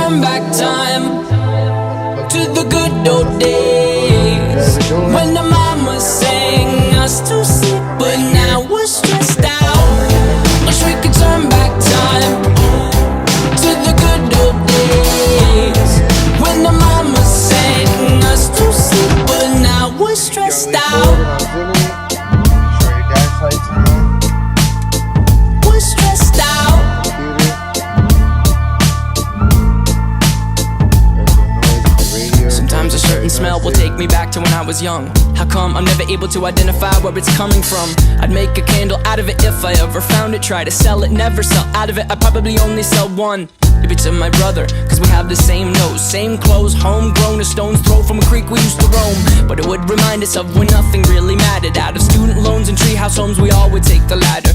turn back time to the good old days when the mama sang us to sleep, but now we're stressed out. Wish we could turn back time to the good old days when the mama sang us to sleep, but now we're stressed out. We're stressed out. Sometimes a certain smell will take me back to when I was young. How come I'm never able to identify where it's coming from? I'd make a candle out of it if I ever found it. Try to sell it, never sell out of it. I'd probably only sell one. Maybe to my brother, cause we have the same nose, same clothes, homegrown, a stone's throw from a creek we used to roam. But it would remind us of when nothing really mattered. Out of student loans and treehouse homes, we all would take the ladder.